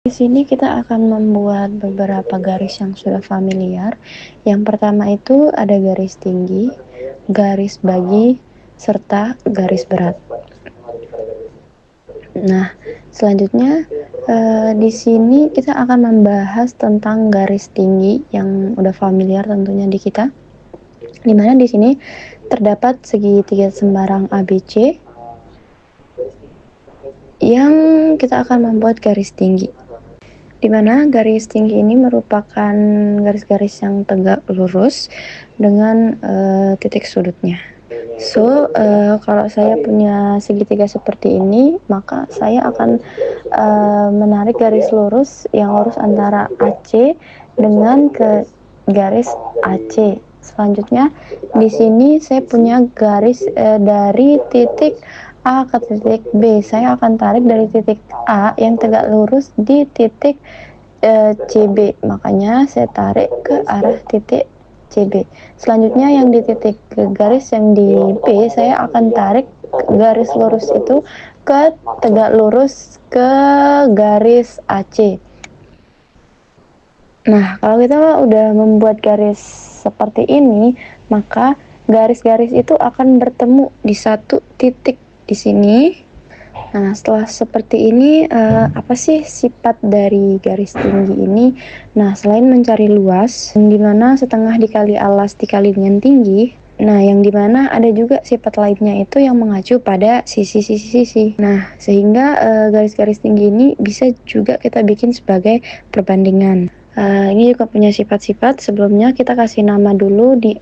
Di sini kita akan membuat beberapa garis yang sudah familiar. Yang pertama itu ada garis tinggi, garis bagi, serta garis berat. Nah, selanjutnya di sini kita akan membahas tentang garis tinggi yang udah familiar tentunya di kita. Dimana di sini terdapat segitiga sembarang ABC yang kita akan membuat garis tinggi. Di mana garis tinggi ini merupakan garis-garis yang tegak lurus dengan titik sudutnya. So, kalau saya punya segitiga seperti ini, maka saya akan menarik garis lurus yang lurus antara AC dengan ke garis AC. Selanjutnya, di sini saya punya garis dari titik A ke titik B. Saya akan tarik dari titik A yang tegak lurus di titik CB. Makanya saya tarik ke arah titik CB. Selanjutnya yang di titik garis yang di B, saya akan tarik garis lurus itu ke tegak lurus ke garis AC. Nah, kalau kita udah membuat garis seperti ini, maka garis-garis itu akan bertemu di satu titik di sini. Nah, setelah seperti ini, apa sih sifat dari garis tinggi ini? Nah, selain mencari luas, di mana setengah dikali alas dikali dengan tinggi, nah yang dimana ada juga sifat lainnya itu yang mengacu pada sisi-sisi. Nah, sehingga garis-garis tinggi ini bisa juga kita bikin sebagai perbandingan. Ini juga punya sifat-sifat. Sebelumnya kita kasih nama dulu di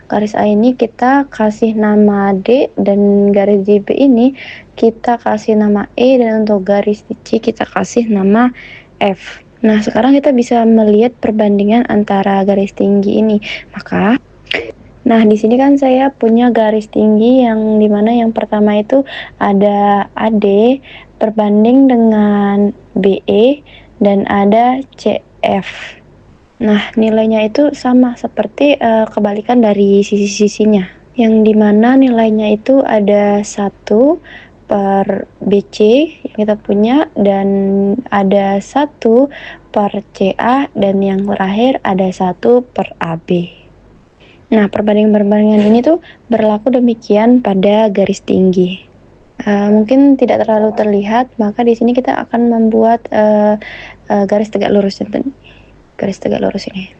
garis A ini kita kasih nama D, dan garis di B ini kita kasih nama E, dan untuk garis di C kita kasih nama F. Nah, sekarang kita bisa melihat perbandingan antara garis tinggi ini. Nah, di sini kan saya punya garis tinggi yang dimana yang pertama itu ada AD berbanding dengan BE dan ada CF. Nah, nilainya itu sama seperti kebalikan dari sisi-sisinya. Yang dimana nilainya itu ada 1 per BC yang kita punya, dan ada 1 per CA, dan yang terakhir ada 1 per AB. Nah, perbandingan-perbandingan ini tuh berlaku demikian pada garis tinggi. Mungkin tidak terlalu terlihat, maka di sini kita akan membuat garis tegak lurus ini.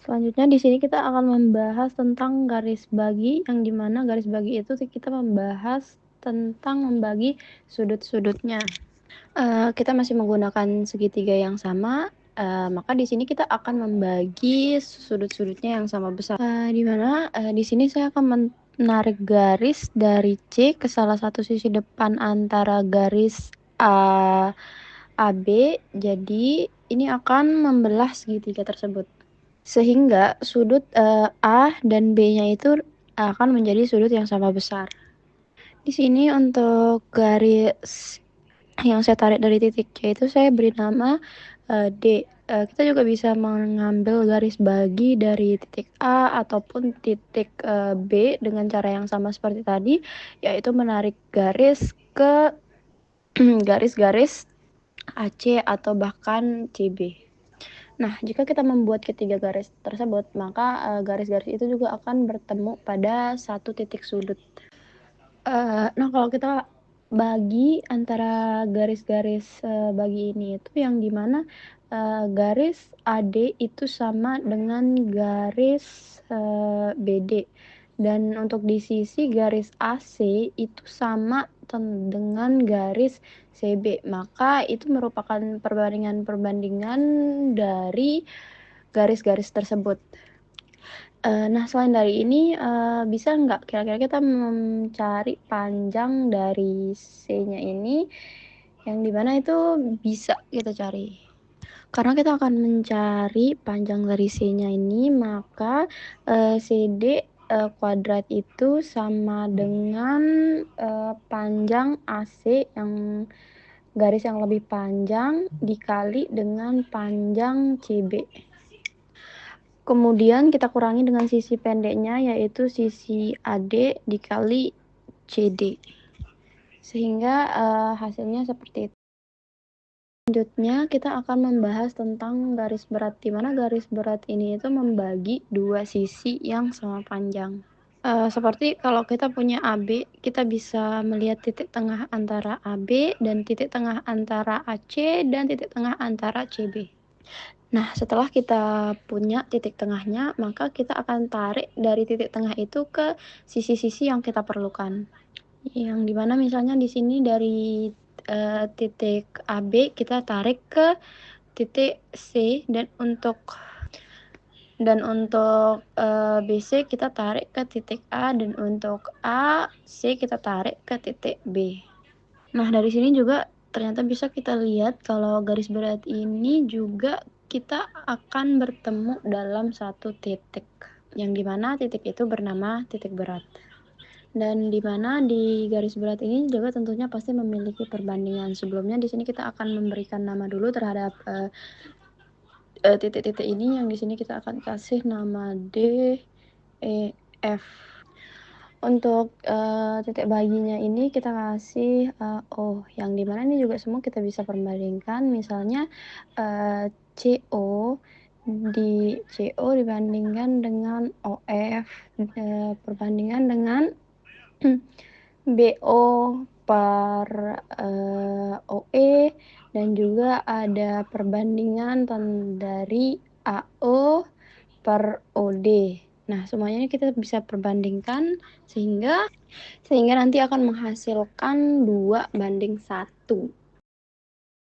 Selanjutnya di sini kita akan membahas tentang garis bagi, yang dimana garis bagi itu kita membahas tentang membagi sudut-sudutnya. Kita masih menggunakan segitiga yang sama, maka di sini kita akan membagi sudut-sudutnya yang sama besar. Di mana di sini saya akan menarik garis dari C ke salah satu sisi depan antara garis AB, jadi ini akan membelah segitiga tersebut. Sehingga sudut A dan B-nya itu akan menjadi sudut yang sama besar. Di sini untuk garis yang saya tarik dari titik C itu saya beri nama D. Kita juga bisa mengambil garis bagi dari titik A ataupun titik B dengan cara yang sama seperti tadi, yaitu menarik garis ke garis-garis AC atau bahkan CB. Nah, jika kita membuat ketiga garis tersebut, maka garis-garis itu juga akan bertemu pada satu titik sudut. Nah, kalau kita bagi antara garis-garis bagi ini itu yang dimana garis AD itu sama dengan garis BD, dan untuk di sisi garis AC itu sama dengan garis CB, maka itu merupakan perbandingan-perbandingan dari garis-garis tersebut. Nah, selain dari ini, bisa nggak kira-kira kita mencari panjang dari C-nya ini, yang dimana itu bisa kita cari. Karena kita akan mencari panjang dari C-nya ini, maka CD kuadrat itu sama dengan panjang AC yang garis yang lebih panjang dikali dengan panjang CB. Kemudian kita kurangi dengan sisi pendeknya, yaitu sisi AD dikali CD. Sehingga hasilnya seperti itu. Selanjutnya kita akan membahas tentang garis berat, di mana garis berat ini itu membagi dua sisi yang sama panjang. Seperti kalau kita punya AB, kita bisa melihat titik tengah antara AB dan titik tengah antara AC dan titik tengah antara CB. Nah, setelah kita punya titik tengahnya, maka kita akan tarik dari titik tengah itu ke sisi-sisi yang kita perlukan. Yang dimana misalnya di sini dari titik AB kita tarik ke titik C, dan untuk BC kita tarik ke titik A, dan untuk AC kita tarik ke titik B. Nah, dari sini juga ternyata bisa kita lihat kalau garis berat ini juga kita akan bertemu dalam satu titik, yang dimana titik itu bernama titik berat. Dan dimana di garis berat ini juga tentunya pasti memiliki perbandingan. Sebelumnya di sini kita akan memberikan nama dulu terhadap titik-titik ini, yang di sini kita akan kasih nama D, E, F. Untuk titik baginya ini kita kasih O, yang dimana ini juga semua kita bisa perbandingkan. Misalnya CO dibandingkan dengan OF, perbandingan dengan BO per OE, dan juga ada perbandingan dari AO per OD. Nah, semuanya ini kita bisa perbandingkan sehingga nanti akan menghasilkan 2:1.